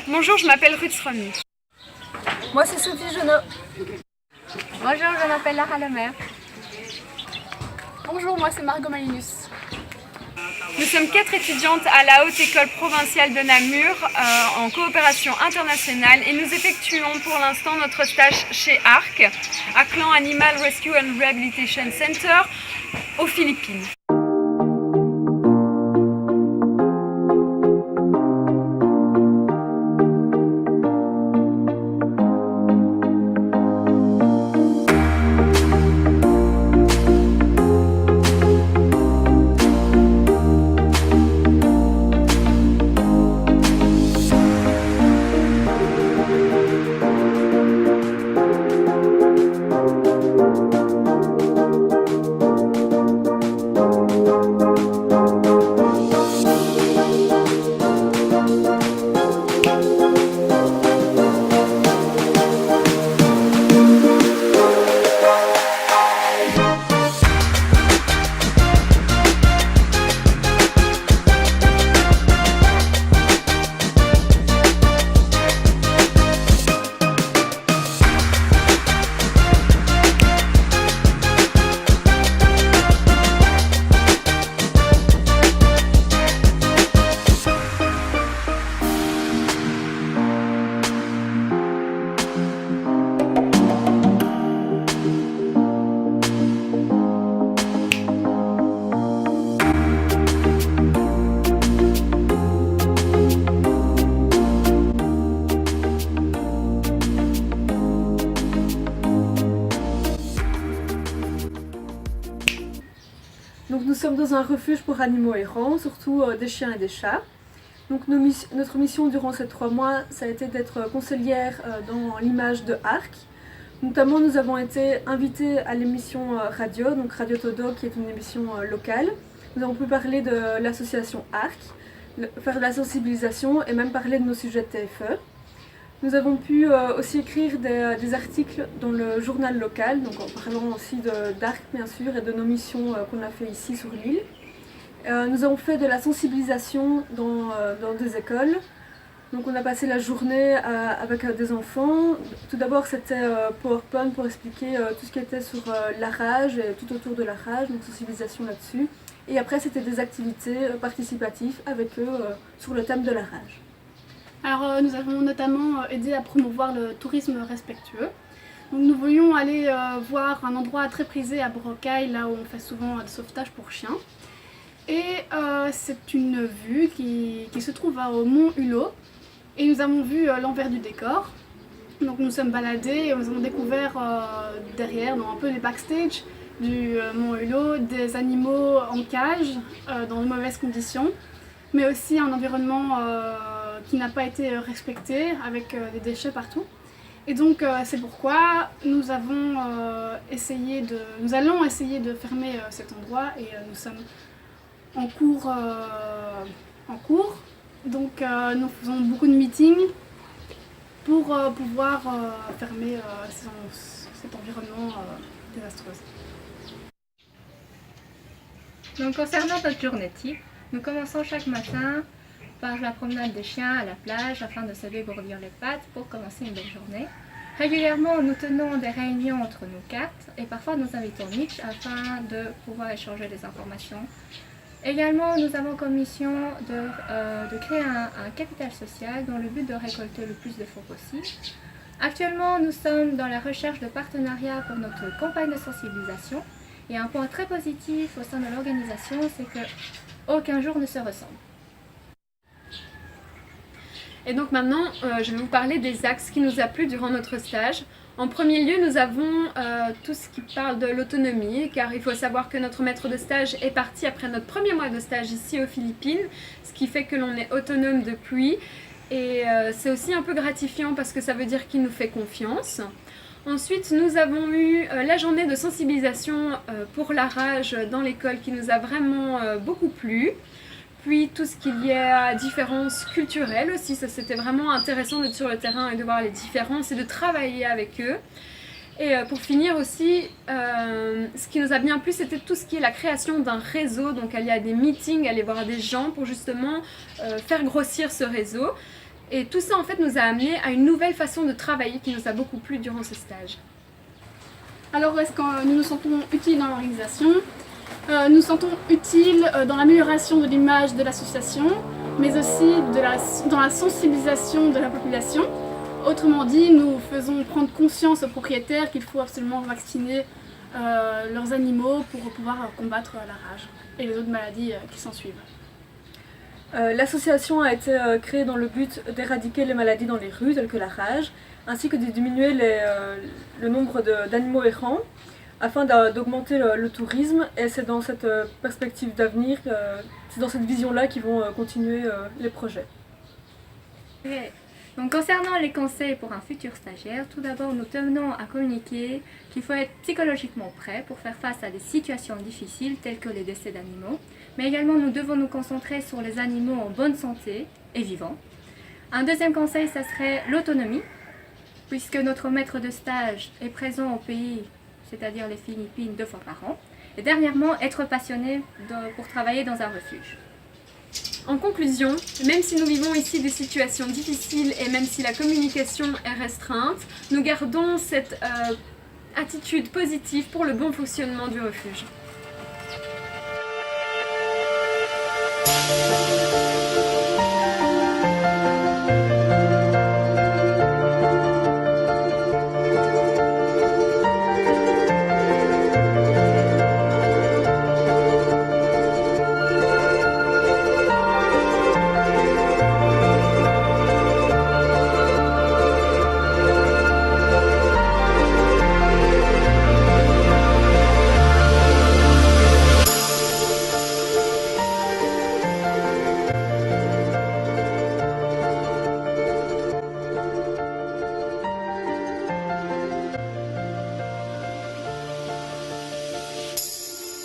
Bonjour, je m'appelle Ruth Stromy. Moi c'est Sophie Genot. Bonjour, je m'appelle Lara Lemaire. Bonjour, moi c'est Margot Malinus. Nous sommes 4 étudiantes à la Haute École Provinciale de Namur en coopération internationale et nous effectuons pour l'instant notre stage chez ARC, Aklan Animal Rescue and Rehabilitation Center, aux Philippines. Donc nous sommes dans un refuge pour animaux errants, surtout des chiens et des chats. Donc notre mission durant ces 3 mois, ça a été d'être conseillère dans l'image de ARC. Notamment nous avons été invités à l'émission radio, donc Radio Todo qui est une émission locale. Nous avons pu parler de l'association ARC, faire de la sensibilisation et même parler de nos sujets de TFE. Nous avons pu aussi écrire des articles dans le journal local, donc en parlant aussi d'ARC bien sûr et de nos missions qu'on a fait ici sur l'île. Nous avons fait de la sensibilisation dans des écoles. Donc on a passé la journée avec des enfants. Tout d'abord c'était PowerPoint pour expliquer tout ce qui était sur la rage et tout autour de la rage, donc sensibilisation là-dessus. Et après c'était des activités participatives avec eux sur le thème de la rage. Alors nous avons notamment aidé à promouvoir le tourisme respectueux. Donc, nous voulions aller voir un endroit très prisé à Boracay, là où on fait souvent des sauvetages pour chiens. Et c'est une vue qui se trouve au mont Hulot. Et nous avons vu l'envers du décor. Donc nous sommes baladés et nous avons découvert derrière, dans un peu les backstage du mont Hulot, des animaux en cage, dans de mauvaises conditions, mais aussi un environnement qui n'a pas été respecté, avec des déchets partout. Et donc c'est pourquoi nous allons essayer de fermer cet endroit et nous sommes en cours. Donc nous faisons beaucoup de meetings pour pouvoir fermer cet environnement désastreux. Donc concernant notre journée type, nous commençons chaque matin par la promenade des chiens à la plage afin de se dégourdir les pattes pour commencer une belle journée. Régulièrement, nous tenons des réunions entre nous 4 et parfois nous invitons Mitch afin de pouvoir échanger des informations. Également, nous avons comme mission de créer un capital social dans le but de récolter le plus de fonds possible. Actuellement, nous sommes dans la recherche de partenariats pour notre campagne de sensibilisation et un point très positif au sein de l'organisation, c'est qu'aucun jour ne se ressemble. Et donc maintenant, je vais vous parler des axes qui nous a plu durant notre stage. En premier lieu, nous avons tout ce qui parle de l'autonomie, car il faut savoir que notre maître de stage est parti après notre premier mois de stage ici aux Philippines, ce qui fait que l'on est autonome depuis. Et c'est aussi un peu gratifiant parce que ça veut dire qu'il nous fait confiance. Ensuite, nous avons eu la journée de sensibilisation pour la rage dans l'école qui nous a vraiment beaucoup plu. Puis tout ce qu'il y a différences culturelles aussi, ça c'était vraiment intéressant d'être sur le terrain et de voir les différences et de travailler avec eux. Et pour finir aussi, ce qui nous a bien plu, c'était tout ce qui est la création d'un réseau, donc aller à des meetings, aller voir des gens pour justement faire grossir ce réseau. Et tout ça en fait nous a amené à une nouvelle façon de travailler qui nous a beaucoup plu durant ce stage. Alors, est-ce que nous nous sentons utiles dans l'organisation? Nous nous sentons utiles dans l'amélioration de l'image de l'association, mais aussi dans la sensibilisation de la population. Autrement dit, nous faisons prendre conscience aux propriétaires qu'il faut absolument vacciner leurs animaux pour pouvoir combattre la rage et les autres maladies qui s'en suivent. L'association a été créée dans le but d'éradiquer les maladies dans les rues, telles que la rage, ainsi que de diminuer le nombre d'animaux errants, afin d'augmenter le tourisme. Et c'est dans cette perspective d'avenir, c'est dans cette vision-là qu'ils vont continuer les projets. Donc concernant les conseils pour un futur stagiaire, tout d'abord nous tenons à communiquer qu'il faut être psychologiquement prêt pour faire face à des situations difficiles telles que les décès d'animaux, mais également nous devons nous concentrer sur les animaux en bonne santé et vivants. Un deuxième conseil, ça serait l'autonomie, puisque notre maître de stage est présent au pays, c'est-à-dire les Philippines, 2 fois par an. Et dernièrement, être passionné pour travailler dans un refuge. En conclusion, même si nous vivons ici des situations difficiles et même si la communication est restreinte, nous gardons cette attitude positive pour le bon fonctionnement du refuge.